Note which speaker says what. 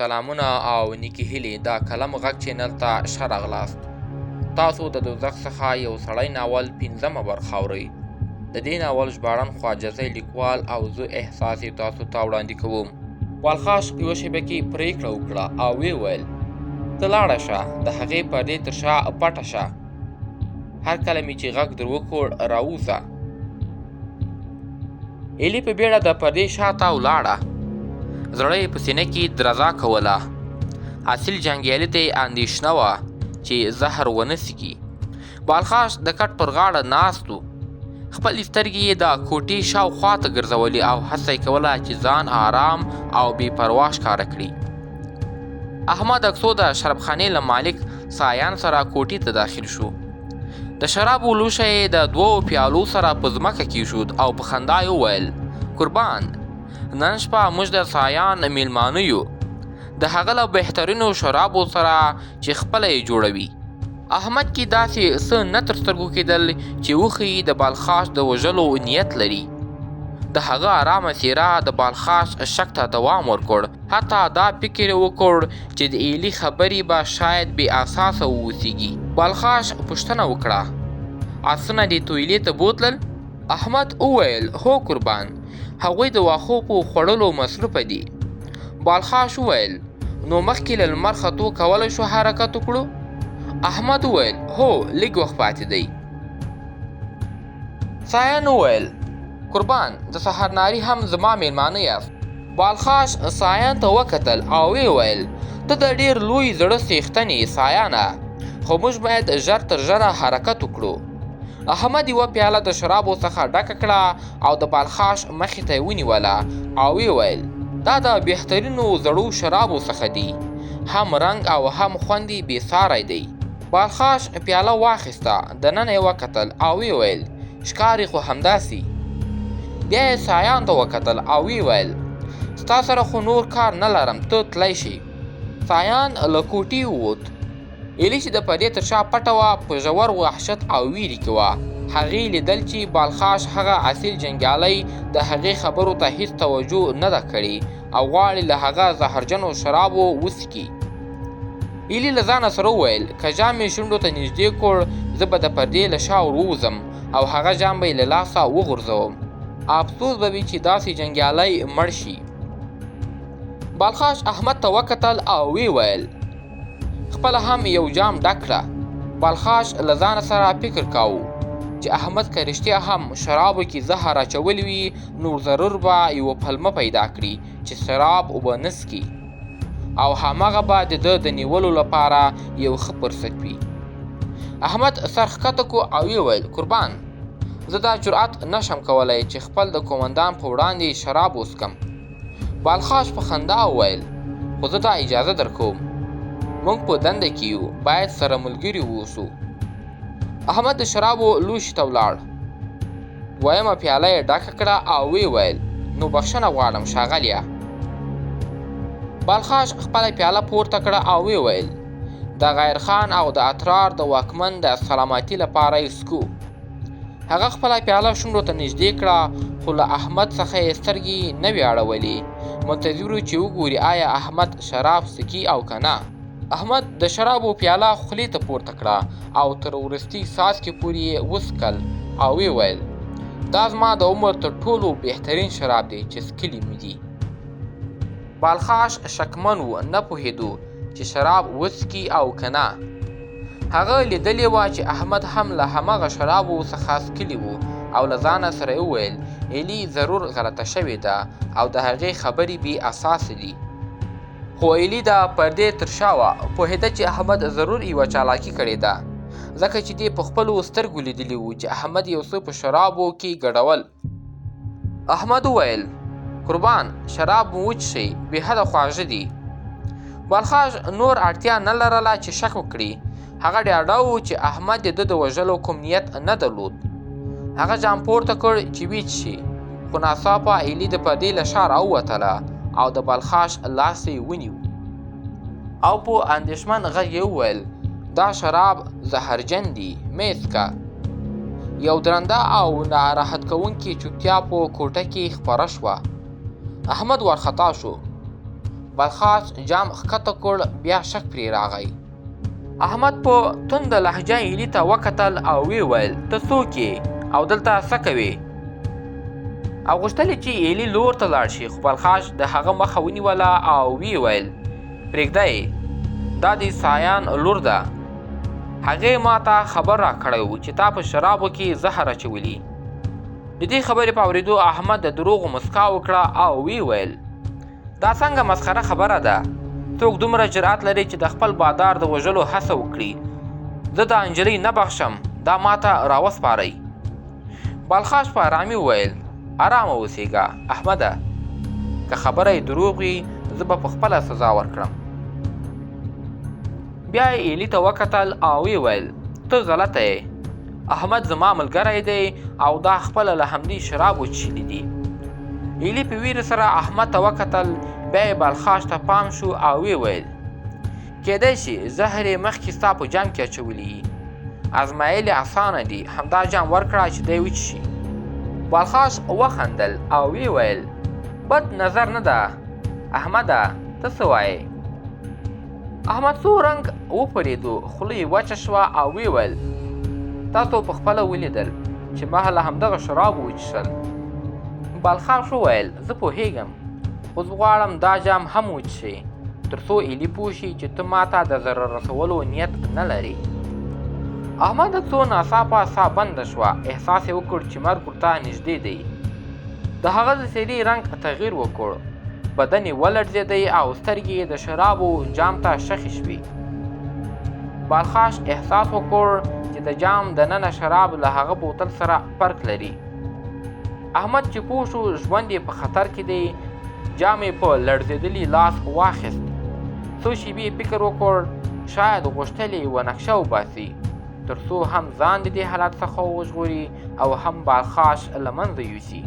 Speaker 1: سلامونه او نیکی هیلې د کلم غږ چینل ته ښه راغلاست. تاسو د دوزخ څخه یو سړی ناول 5مه برخه اورئ. د دې ناول ژباړن خواجزی لیکوال او زه احساس یې تاسو ته وړاندې کوم. والخاش یوه شیبه کې پرېکړه وکړه او ویې ویل: ته لاړه شه، د هغې پردې تر شا پټه شه. هر کله مې چې غږ در وکړ راووځه. ایلي په بیړه د پردې شاته ولاړه. زړه یې په سینه کې درزا کوله. اصیل جنګیالي ته یې اندېښنه وه چې زهر ونه څښي. بالخاش د کټ پر غاړه ناست و. خپلې سترګې یې د کوټې شاوخوا ته ګرځولې او هڅه یې کوله چې ځان آرام او بې پروا ښکاره کړي. احمد اکسو د شرابخانې له مالک سایان سره کوټې ته داخل شو. د شرابو لوښی یې د 2 پیالو سره په ځمکه کېښود او په خندا یې وویل: قربان، نن شپه موږ د سایان میلمانه یو، د هغه له بهترینو شرابو سره چې خپله یې جوړوي. احمد کې داسې څه نه تر سترګو کېدل چې وښیي د بالخاش د وژلو نیت لري. د هغه آرامه څېره د بالخاش شک ته دوام ورکړ. حتی دا فکر یې وکړ چې د ایلي خبرې به شاید بې اساسه واوسېږي. بالخاش پوښتنه وکړه: آسونه دې تویلې ته بوتلل؟ احمد وویل: هو قربان، هغوی د واښو په خوړلو مصروفه دي. بالخاش وویل: نو مخکې له لمر ختو کولی شو حرکت وکړو؟ احمد وویل: هو، لږ وخت پاتې دی. سایان وویل: قربان، د سهارناري هم زما میلمانه یاست. بالخاش سایان ته وکتل او ویې ویل: ته د ډېر لوی زړه څښتن یې سایانه، خو موږ باید ژر تر ژره حرکت وکړو. احمد یوه پیاله د شرابو څخه ډکه کړه او د بالخاش مخې ته یې ونیوله او ویې ویل: دا د بهترینو زړو شرابو څخه دي، هم رنګ او هم خوند یې بېساری دی. بالخاش پیاله واخیسته، دننه یې وکتل او ویې ویل: ښکاري خو همداسې. بیا یې سایان ته وکتل او ویې ویل: ستا سره خو نور کار نه لرم، ته تلی شي. سایان له کوټې ووت. ایلي چې د پردې تر شا پټه وه په ژور وحشت او ویرې کې وه. هغې لیدل چې بالخاش هغه اصیل جنګیالی د هغې خبرو ته هیڅ توجه نه ده کړې او غواړي له هغه زهرجنو شرابو وڅښي. ایلي له ځانه سره وویل: که جام یې شونډو ته نږدې کړ، زه به د پردې له شا وروځم او هغه جام به یې له لاسه وغورځوم. افسوس به وي چې داسې جنګیالی مړ شي. بالخاش احمد ته وکتل او ویې ویل: خپله هم یو جام ډک کړه. بالخاش له ځانه سره فکر کاوه چې احمد که رښتیا هم شرابو کې زهر اچولی وي، نو ضرور به یوه پلمه پیدا کړي چې شراب اوبه نه څښي، او هماغه به د ده د نیولو لپاره یو ښه فرصت وي. احمد سر ښکته کړو او ویې ویل: قربان، زه دا جرأت نشم کولی چې خپل د قومندان په وړاندې شراب وڅښم. بالخاش په خندا وویل: خو زه دا اجازه درکوم، موږ په دنده کې یو، باید سره ملګري واوسو. احمد د شرابو لوښي ته ولاړ. 2مه پیاله یې ډکه کړه او ویې ویل: نو بخښنه غواړم ښاغلیه. بالخاش خپله پیاله پورته کړه او ویې ویل: د غیرخان او د اترار د واکمن د سلامتي لپاره یې څښو. هغه خپله پیاله شونډو ته نږدې کړه، خو له احمد څخه یې سترګې نه وې اړولې. منتظر و چې وګوري آیا احمد شراب څښي او که نه. احمد د شرابو پیاله خولې ته پورته کړه او تر وروستي څاڅکي پورې یې وڅښل او ویې ویل: دا زما د عمر تر ټولو بهترین شراب دی چې څښلي مې دي. بالخاش شکمن و، نه پوهېدو چې شراب وڅښي او که نه. هغه لیدلې وه چې احمد هم له هماغه شرابو څخه څښلي و او له ځانه سره یې وویل: ایلي ضرور غلطه شوې ده او د هغې خبرې بې اساسه دي. خو ایلي د پردې تر شا وه، پوهېده چې احمد ضرور یوه چالاکي کړې ده، ځکه چې دې په خپلو سترګو لیدلي و چې احمد یو څه په شرابو کې ګډول. احمد وویل: قربان، شراب مو وڅښئ، بېحده خواږه دي. بالخاش نور اړتیا نه لرله چې شک وکړي. هغه ډاډه و چې احمد د ده د وژلو کوم نیت نه درلود. هغه جام پورته کړ چې وڅښي، خو ناڅاپه ایلي د پردې له شا راووتله او د بالخاش لاس یې ونیو او په اندېښمن غږ یې وویل: دا شراب زهرجن دي، مه یې څښه. یو درنده او ناراحت کوونکې چوپتیا په کوټه کې خپره شوه. احمد وارخطا شو. بلخاش جام ښکته کړ، بیا شک پرې راغی. احمد په تنده لهجه ایلي ته وکتل او ویې ویل ته څوک یې او دلته څه کوې؟ او غوښتل چې ایلي لور ته لاړ شي، خو بلخاش د هغه مخه ونیوله او ویې ویل پرېږده یې، دا د سایان لور ده. هغې ما ته خبر راکړی و چې تا په شرابو کې زهر اچولي. د دې خبرې په اورېدو احمد د دروغو مسکا وکړه او ویې ویل دا څنګه مسخره خبره ده؟ څوک دومره جرأت لري چې د خپل بادار د وژلو هڅه وکړي؟ زه دا نجلۍ نه بخښم، دا ما ته راوسپارئ. بلخاش په ارامي وویل ارامه اوسېږه احمده، که خبره یې دروغ وي زه به پخپله سزا ورکړم. بیا یې ایلي ته وکتل او ویې ویل ته غلطه یې، احمد زما ملګری دی او دا خپله له همدې شرابو څښلي دي. ایلي په ویرې سره احمد ته وکتل، بیا یې بلخاش ته پام شو او ویې ویل کیدای شي زهر یې مخکې ستا په جام کې اچولي، ازمایل یې اسانه دي، همدا جام ورکړه چې دی وڅښي. بلخاش وخندل او ویې ویل بد نظر نه ده احمده، ته څه وایې؟ احمد څو رنګ وپرېدو، خوله یې وچه شوه او ویې ویل تاسو په خپله ولیدل چې ما له همدغه شرابو وڅښل. بلخاش وویل زه پوهېږم، خو زه غواړم دا جام هم وڅښې تر څو ایلي پوه شي چې ته ما ته د ضرر رسولو نیت نه لرې. احمد څو ناڅاپه ساه بنده شوه، احساس یې وکړ چې مرګ ورته نږدې دی. د هغه د څېرې رنګ تغییر وکړ، بدن یې ولړزېدی او سترګې یې د شرابو جام ته شخې شوې. بلخاش احساس وکړ چې د جام دننه شراب له هغه بوتل سره فرق لري. احمد چې پوه شو ژوند یې په خطر کې دی، جام یې په لړزېدلي لاس واخیست. څو شېبې فکر وکړ، شاید غوښتل یې یوه نقشه وباسي تر څو هم ځان د دې حالت څخه وژغوري او هم بلخاش له منځه یوسي.